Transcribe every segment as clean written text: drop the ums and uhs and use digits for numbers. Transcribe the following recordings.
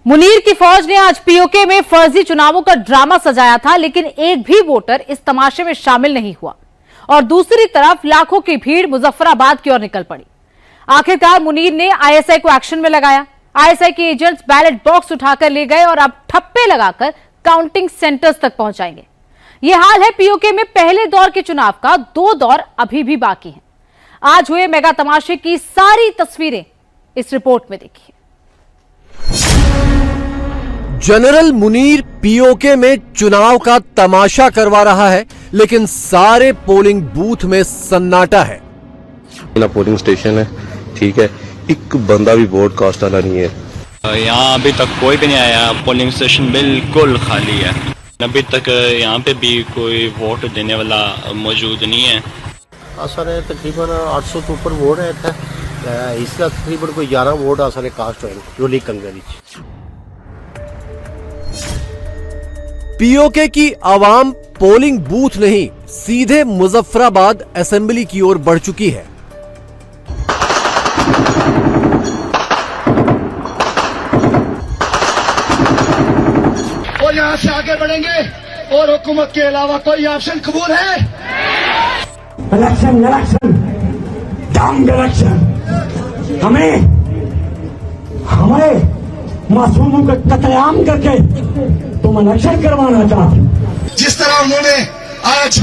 मुनीर की फौज ने आज पीओके में फर्जी चुनावों का ड्रामा सजाया था, लेकिन एक भी वोटर इस तमाशे में शामिल नहीं हुआ और दूसरी तरफ लाखों की भीड़ मुजफ्फराबाद की ओर निकल पड़ी। आखिरकार मुनीर ने आईएसआई को एक्शन में लगाया। आईएसआई के एजेंट्स बैलेट बॉक्स उठाकर ले गए और अब ठप्पे लगाकर काउंटिंग सेंटर्स तक पहुंचाएंगे। यह हाल है पीओके में पहले दौर के चुनाव का। 2 दौर अभी भी बाकी हैं। आज हुए मेगा तमाशे की सारी तस्वीरें इस रिपोर्ट में देखिए। जनरल मुनीर पीओके में चुनाव का तमाशा करवा रहा है, लेकिन सारे पोलिंग बूथ में सन्नाटा है। पोलिंग स्टेशन है, ठीक है, एक बंदा भी वोट कास्ट वाला नहीं है। यहाँ अभी तक कोई भी नहीं आया। पोलिंग स्टेशन बिल्कुल खाली है। अभी तक यहाँ पे भी कोई वोट देने वाला मौजूद नहीं है। असर है तकरीबन 800 के ऊपर वोट है इतना। इसका तकरीबन कोई 11 वोट असर कास्ट हुए रोली कंगरी। पीओके की आवाम पोलिंग बूथ नहीं, सीधे मुजफ्फराबाद असेंबली की ओर बढ़ चुकी है। और यहां से आगे बढ़ेंगे और हुकूमत के अलावा कोई ऑप्शन कबूल है? Election down election. हमें मासूमों को कत्लेआम करके तुम इलेक्शन करवाना चाहते। जिस तरह उन्होंने आज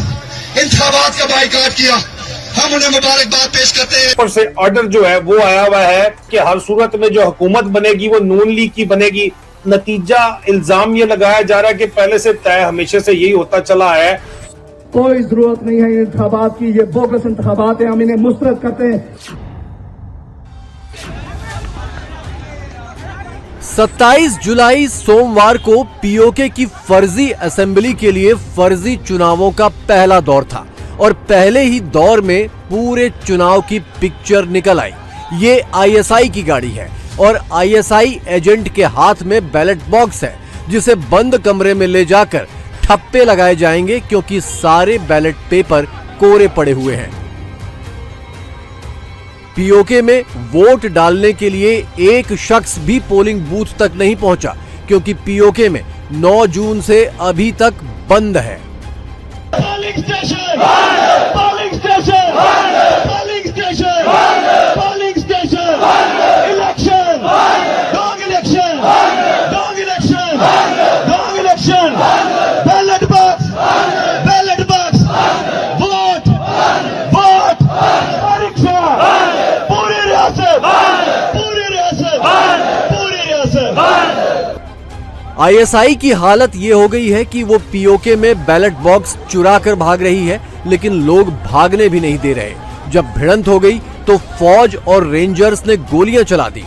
इंतखाबात का बाइकाट किया, हम उन्हें मुबारकबाद पेश करते हैं। ऊपर से ऑर्डर जो है वो आया हुआ है कि हर सूरत में जो हुकूमत बनेगी वो नून लीग की बनेगी। नतीजा इल्जाम ये लगाया जा रहा है कि पहले से तय हमेशा से यही होता चला है। कोई जरूरत नहीं है इंतखाबात की, ये बोगस इंतखाबात है, हम इन्हें मुस्तरद करते हैं। 27 जुलाई सोमवार को पीओके की फर्जी असेंबली के लिए फर्जी चुनावों का पहला दौर था और पहले ही दौर में पूरे चुनाव की पिक्चर निकल आई। ये आईएसआई की गाड़ी है और आईएसआई एजेंट के हाथ में बैलेट बॉक्स है, जिसे बंद कमरे में ले जाकर ठप्पे लगाए जाएंगे क्योंकि सारे बैलेट पेपर कोरे पड़े हुए हैं। पीओके में वोट डालने के लिए एक शख्स भी पोलिंग बूथ तक नहीं पहुंचा क्योंकि पीओके में 9 जून से अभी तक बंद है। Polling station, polling station, polling station, polling station, election, dog election, dog election, dog election, ballot box, ballot box, vote, vote, परीक्षा, पूरी रियासत, पूरी रियासत, पूरी रियासत। आईएसआई की हालत ये हो गई है कि वो पीओके में बैलेट बॉक्स चुरा कर भाग रही है, लेकिन लोग भागने भी नहीं दे रहे। जब भिड़ंत हो गई तो फौज और रेंजर्स ने गोलियां चला दी।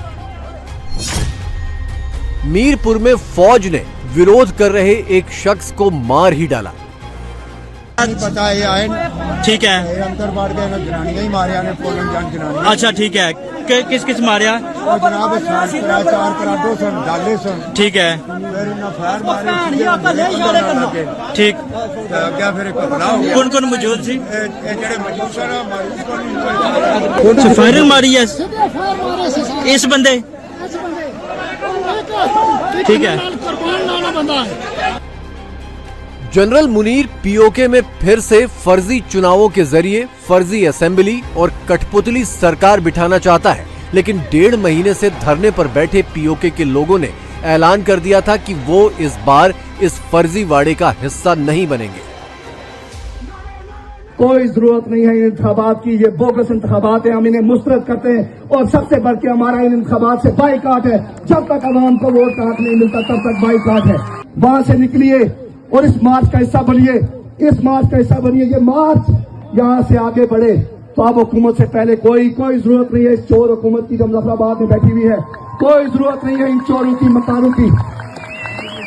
मीरपुर में फौज ने विरोध कर रहे एक शख्स को मार ही डाला। पता है आए ठीक है, अंदर बाढ़ गए जनानियां ही मारे ने पोलिंग जान जनानियां। अच्छा ठीक है। किस किस मारिया? और जनाब चार करा 2 सन डाले सन। ठीक है, फिर इन्होंने फायर मारे ठीक। क्या फिर कौन कौन मौजूद थी? जेड़े मौजूद सन फायरिंग मारी है इस बंदे। ठीक है। जनरल मुनीर पीओके में फिर से फर्जी चुनावों के जरिए फर्जी असेंबली और कठपुतली सरकार बिठाना चाहता है, लेकिन 1.5 महीने से धरने पर बैठे पीओके के लोगों ने ऐलान कर दिया था कि वो इस बार इस फर्जी वाड़े का हिस्सा नहीं बनेंगे। कोई जरूरत नहीं है इंतखाबात की, ये बोगस इंतखाबात है, हम इन्हें मुस्तरद करते हैं और सबसे बढ़ के हमारा इन इंतखाबात से बाइकाट है। जब तक अवाम को वोट का हक नहीं मिलता तब तक बाइकाट है। वहां से निकलिए और इस मार्च का हिस्सा बनिए, इस मार्च का हिस्सा बनिए। ये मार्च यहाँ से आगे बढ़े तो अब हुकूमत से पहले कोई जरूरत नहीं है इस चोर हुकूमत की जो मुजफ्फराबाद में बैठी हुई है। कोई जरूरत नहीं है इन चोरों की, मकारों की।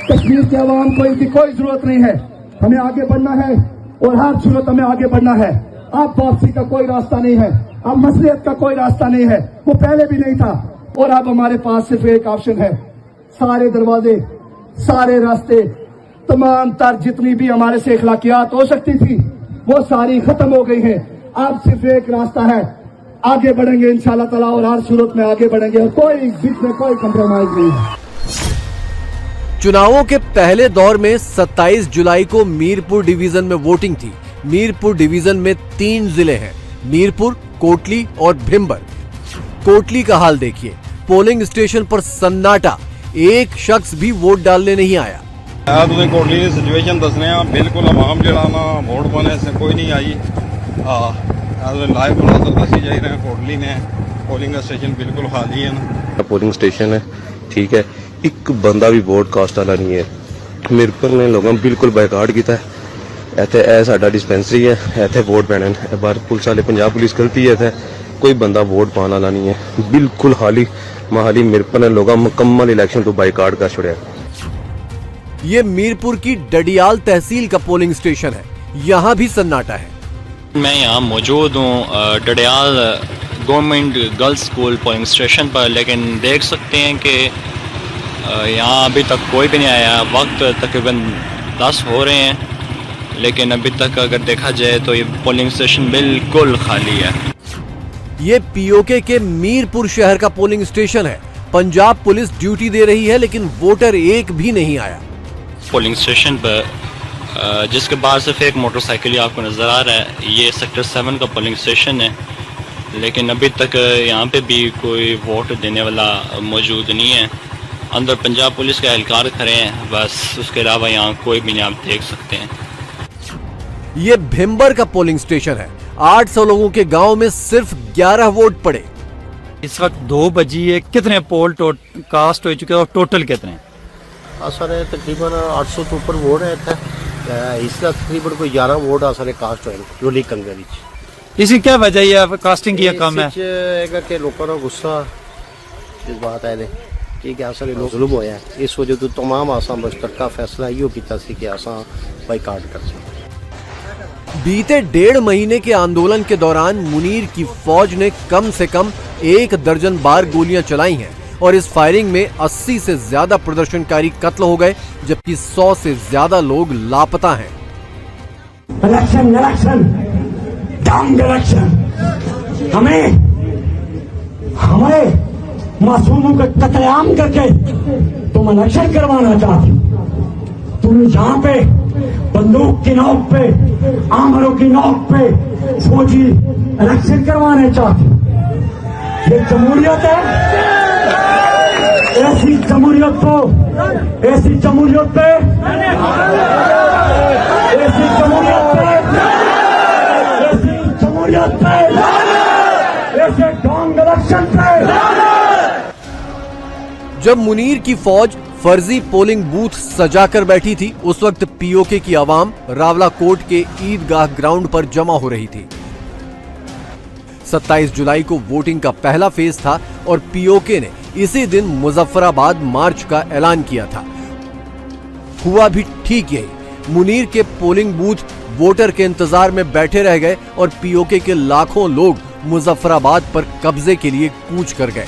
कश्मीर के अवाम को इनकी कोई जरूरत नहीं है। हमें आगे बढ़ना है और हर सूरत हमें आगे बढ़ना है। अब वापसी का कोई रास्ता नहीं है, अब मसलियत का कोई रास्ता नहीं है, वो पहले भी नहीं था। और अब हमारे पास सिर्फ एक ऑप्शन है। सारे दरवाजे, सारे रास्ते, तमाम तर जितनी भी हमारे से इखलाकियात हो सकती थी वो सारी खत्म हो गई हैं। अब सिर्फ एक रास्ता है, आगे बढ़ेंगे इंशाल्लाह ताला और हर सूरत में आगे बढ़ेंगे और कोई बीच में कोई कंप्रोमाइज नहीं है। चुनावों के पहले दौर में 27 जुलाई को मीरपुर डिवीजन में वोटिंग थी। मीरपुर डिवीजन में 3 जिले हैं, मीरपुर, कोटली और भिंबर। कोटली का हाल देखिए, पोलिंग स्टेशन पर सन्नाटा, एक शख्स भी वोट डालने नहीं आया। तुझे कोटली की सिचुएशन दसने बिल्कुल आवाम जड़ा ना वोट पाने से कोई नहीं आई। लाइव मुनाजर दसी जा रहे हैं कोटली ने पोलिंग स्टेशन बिल्कुल खाली है ना। पोलिंग स्टेशन है, ठीक है, एक बंदा भी वोट कास्ट वाला नहीं है। मीरपुर ने लोगों बिल्कुल बाइकाट किया है। इत्थे ए साडा डिस्पेंसरी है, इत्थे वोट पैने ने। बार पुलिस वाले पंजाब पुलिस गलती है, इत्थे कोई बंदा वोट पाने वाला नहीं है। बिल्कुल खाली महाली मीरपुर ने लोग मुकम्मल इलेक्शन को बाइकाट कर छोड़ा। ये मीरपुर की डडियाल तहसील का पोलिंग स्टेशन है, यहाँ भी सन्नाटा है। मैं यहाँ मौजूद हूँ Dadiyal government girls school polling station पर, लेकिन देख सकते हैं कि यहाँ अभी तक कोई भी नहीं आया। वक्त तकरीबन 10 हो रहे हैं, लेकिन अभी तक अगर देखा जाए तो ये पोलिंग स्टेशन बिल्कुल खाली है। ये पीओके के मीरपुर शहर का पोलिंग स्टेशन है। पंजाब पुलिस ड्यूटी दे रही है, लेकिन वोटर एक भी नहीं आया। पोलिंग स्टेशन पर जिसके बाहर सिर्फ एक मोटरसाइकिल आपको नज़र आ रहा है, ये सेक्टर 7 का पोलिंग स्टेशन है, लेकिन अभी तक यहाँ पे भी कोई वोट देने वाला मौजूद नहीं है। अंदर पंजाब पुलिस के एहलकार खड़े हैं, बस उसके अलावा यहाँ कोई भी नहीं, आप देख सकते हैं। ये भिंबर का पोलिंग स्टेशन है। 800 लोगों के गांव में सिर्फ 11 वोट पड़े। इस वक्त 2 बजी है, कितने पोल कास्ट हो चुके हैं और टोटल कितने? सर तकरीबन 800 तो ऊपर वोट है इत्थे। इसलिए तकरीबन कोई 11 वोट सारे कास्ट होए जो लीग कंगे विच। इसकी क्या वजह है कास्टिंग की कम है? कि लोगों का गुस्सा इस बात है कि सारे लोग जुल्म होया, इस वजह तो तमाम आसा मुश्तरका फैसला इहो कीता सी कि आसा बाइकाट कर सकते। बीते 1.5 महीने के आंदोलन के दौरान मुनीर की फौज ने कम से कम 1 दर्जन बार गोलियां चलाई हैं और इस फायरिंग में 80 से ज्यादा प्रदर्शनकारी कत्ल हो गए, जबकि 100 से ज्यादा लोग लापता हैं। इलेक्शन डाउन इलेक्शन हमें मासूमों का कत्लेआम करके तुम इलेक्शन करवाना चाहते हो। तुम यहाँ पे बंदूक की नोक पे, आमरों की नोक पे फौजी इलेक्शन करवाने चाहते हो। ये जमहूरियत है। ऐसी जमहूरियत पे ऐसी जमहूरियत पे ऐसे डाउन इलेक्शन पे। जब मुनीर की फौज फर्जी पोलिंग बूथ सजाकर बैठी थी, उस वक्त पीओके की आवाम रावला कोट के ईदगाह ग्राउंड पर जमा हो रही थी। 27 जुलाई को वोटिंग का पहला फेज था और पीओके ने इसी दिन मुजफ्फराबाद मार्च का ऐलान किया था। हुआ भी ठीक यही। मुनीर के पोलिंग बूथ वोटर के इंतजार में बैठे रह गए और पीओके के लाखों लोग मुजफ्फराबाद पर कब्जे के लिए कूच कर गए।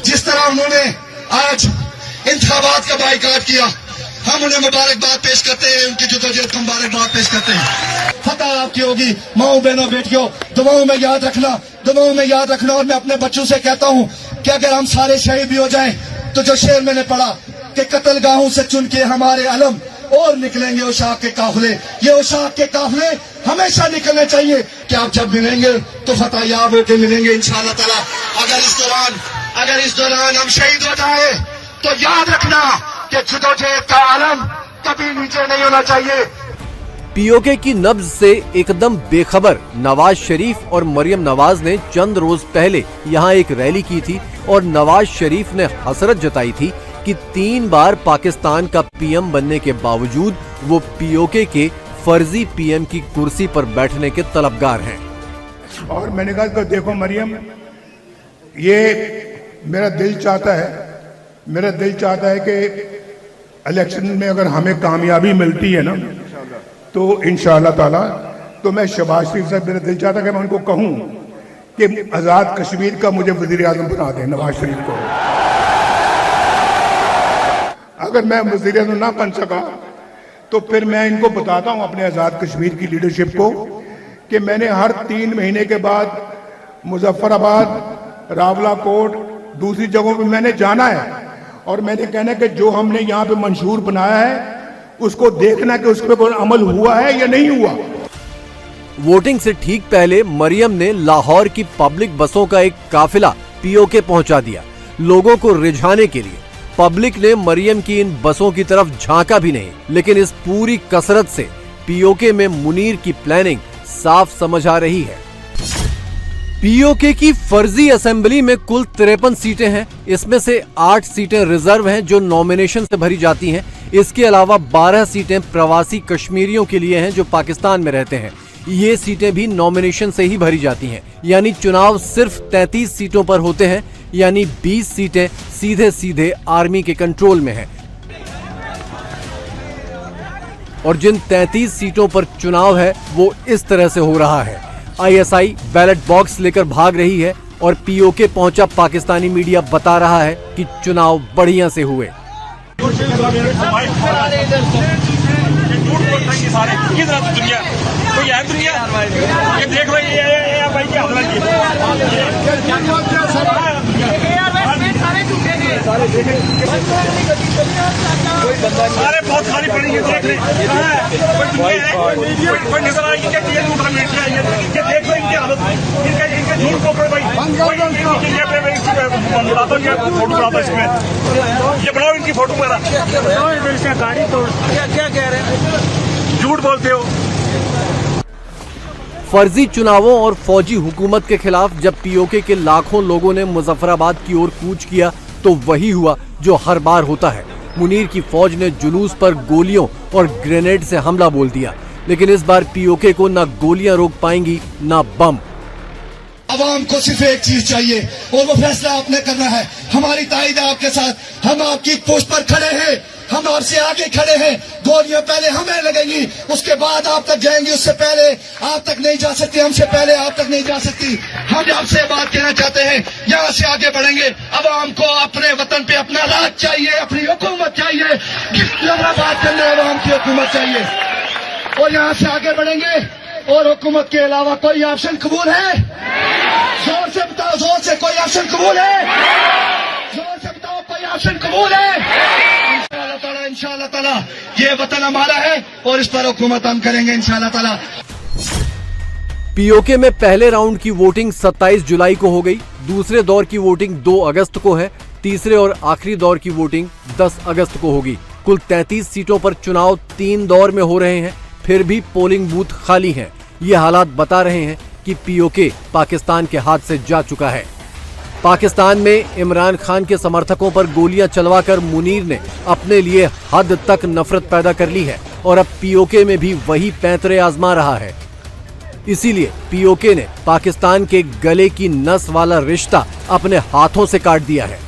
जिस तरह उन्होंने आज इंतखाबात का बाइकाट किया, हम उन्हें मुबारकबाद पेश करते हैं, उनकी जद्दोजहद को मुबारकबाद पेश करते हैं। फतह आपकी होगी। माओ बहनों बेटियों, दुआओं में याद रखना, दुआओं में याद रखना। और मैं अपने बच्चों से कहता हूं कि अगर हम सारे शहीद भी हो जाएं तो जो शेर मैंने पढ़ा कि कत्लगाहों से चुन के हमारे अलम और निकलेंगे उशाक के काफिले। ये उशाक के काफिले हमेशा निकलने चाहिए कि आप जब मिलेंगे तो फतह याब होकर मिलेंगे इंशाअल्लाह ताला। अगर इस दौरान हम शहीद हो जाए तो याद रखना कि जद्दोजहद का आलम कभी नीचे नहीं होना चाहिए। पीओके की नब्ज से एकदम बेखबर नवाज शरीफ और मरियम नवाज ने चंद रोज पहले यहाँ एक रैली की थी और नवाज शरीफ ने हसरत जताई थी कि 3 बार पाकिस्तान का पीएम बनने के बावजूद वो पीओके के फर्जी पीएम की कुर्सी पर बैठने के तलबगार हैं। और मैंने कहा कि देखो मरियम, ये मेरा दिल चाहता है कि इलेक्शन में अगर हमें कामयाबी मिलती है ना तो इंशाअल्लाह ताला तो मैं शहबाज शरीफ साहब, मेरा दिल चाहता है कि मैं उनको कहूं कि आजाद कश्मीर का मुझे वजीर आजम बना दें नवाज शरीफ को। अगर मैं वजीर आजम ना बन सका तो फिर मैं इनको बताता हूं अपने आजाद कश्मीर की लीडरशिप को कि मैंने हर 3 महीने के बाद मुजफ्फराबाद, रावला कोट, दूसरी जगहों पे मैंने जाना है और मैंने कहना कि जो हमने यहाँ पे मंशूर बनाया है उसको देखना कि उस पर कोई अमल हुआ है या नहीं हुआ। वोटिंग से ठीक पहले मरियम ने लाहौर की पब्लिक बसों का एक काफिला पीओके पहुंचा दिया। लोगों को रिझाने के लिए पब्लिक ने मरियम की इन बसों की तरफ झांका भी नहीं, लेकिन इस पूरी कसरत से पीओके में मुनीर की प्लानिंग साफ समझ आ रही है। पीओके की फर्जी असेंबली में कुल 53 सीटें हैं। इसमें से 8 सीटें रिजर्व हैं जो नॉमिनेशन से भरी जाती हैं। इसके अलावा 12 सीटें प्रवासी कश्मीरियों के लिए हैं जो पाकिस्तान में रहते हैं। ये सीटें भी नॉमिनेशन से ही भरी जाती हैं। यानी चुनाव सिर्फ 33 सीटों पर होते हैं, यानी 20 सीटें सीधे सीधे आर्मी के कंट्रोल में हैं। और जिन 33 सीटों पर चुनाव है वो इस तरह से हो रहा है। आईएसआई बैलेट बॉक्स लेकर भाग रही है और पीओके पहुंचा पाकिस्तानी मीडिया बता रहा है कि चुनाव बढ़िया से हुए। सारे बहुत सारी पड़ी है, देख कोई नजर आएगी क्या ये झूठ है, ये देख लो इनकी हालत, इनके झूठ को भाई फोटो बनाता इसमें, ये बनाओ इनकी फोटो मेरा गाड़ी तोड़, क्या कह रहे हैं, झूठ बोलते हो। फर्जी चुनावों और फौजी हुकूमत के खिलाफ जब पीओके के लाखों लोगों ने मुजफ्फराबाद की ओर कूच किया तो वही हुआ जो हर बार होता है। मुनीर की फौज ने जुलूस पर गोलियों और ग्रेनेड से हमला बोल दिया, लेकिन इस बार पीओके को न गोलियां रोक पाएंगी न बम। आवाम को सिर्फ एक चीज चाहिए और वो फैसला आपने करना है। हमारी ताईद है आपके साथ, हम आपकी पोस्ट पर खड़े हैं, हम आपसे आगे खड़े हैं। गोलियां पहले हमें लगेंगी, उसके बाद आप तक जाएंगी, उससे पहले आप तक नहीं जा सकती, हमसे पहले आप तक नहीं जा सकती। हम आपसे बात कहना चाहते हैं, यहाँ से आगे बढ़ेंगे। अवाम को अपने वतन पे अपना राज चाहिए, अपनी हुकूमत चाहिए, बात करने अवाम की हुकूमत चाहिए और यहाँ से आगे बढ़ेंगे। और हुकूमत के अलावा कोई ऑप्शन कबूल है? जोर से बताओ, जोर से, कोई ऑप्शन कबूल है? जोर से बताओ, कोई ऑप्शन कबूल है? इंशाअल्लाह ताला ये वतन हमारा है और इस पर हुकूमत हम करेंगे इंशाअल्लाह ताला। पीओके में पहले राउंड की वोटिंग 27 जुलाई को हो गई। दूसरे दौर की वोटिंग 2 अगस्त को है। तीसरे और आखिरी दौर की वोटिंग 10 अगस्त को होगी। कुल 33 सीटों पर चुनाव 3 दौर में हो रहे हैं, फिर भी पोलिंग बूथ खाली हैं। ये हालात बता रहे हैं कि पीओके पाकिस्तान के हाथ से जा चुका है। पाकिस्तान में इमरान खान के समर्थकों पर गोलियां चलवाकर मुनीर ने अपने लिए हद तक नफरत पैदा कर ली है और अब पीओके में भी वही पैंतरे आजमा रहा है। इसीलिए पीओके ने पाकिस्तान के गले की नस वाला रिश्ता अपने हाथों से काट दिया है।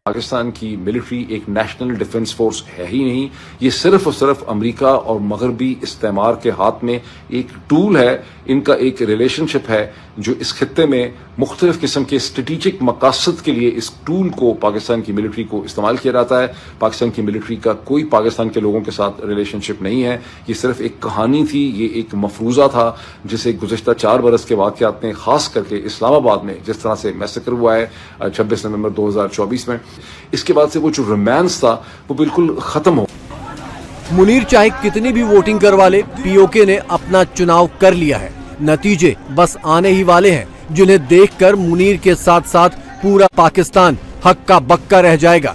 पाकिस्तान की मिलिट्री एक नेशनल डिफेंस फोर्स है ही नहीं, ये सिर्फ और सिर्फ अमेरिका और मगरबी इस्तेमार के हाथ में एक टूल है। इनका एक रिलेशनशिप है जो इस खित्ते में मुख्तलिफ किस्म के स्ट्रेटेजिक मकासद के लिए इस टूल को पाकिस्तान की मिलिट्री को इस्तेमाल किया जाता है। पाकिस्तान की मिलिट्री का कोई पाकिस्तान के लोगों के साथ रिलेशनशिप नहीं है। ये सिर्फ एक कहानी थी, ये एक मफरूजा था जिसे गुज़श्ता 4 बरस के वाक़यात ने खास करके इस्लामाबाद में जिस तरह से मैसेकर हुआ है 26 नवंबर 2024 में, इसके बाद से वो जो रोमांस था वो बिल्कुल खत्म हो। मुनीर चाहे कितनी भी वोटिंग करवा ले, पीओके ने अपना चुनाव कर लिया है। नतीजे बस आने ही वाले हैं, जिन्हें देखकर मुनीर के साथ साथ पूरा पाकिस्तान हक्का बक्का रह जाएगा।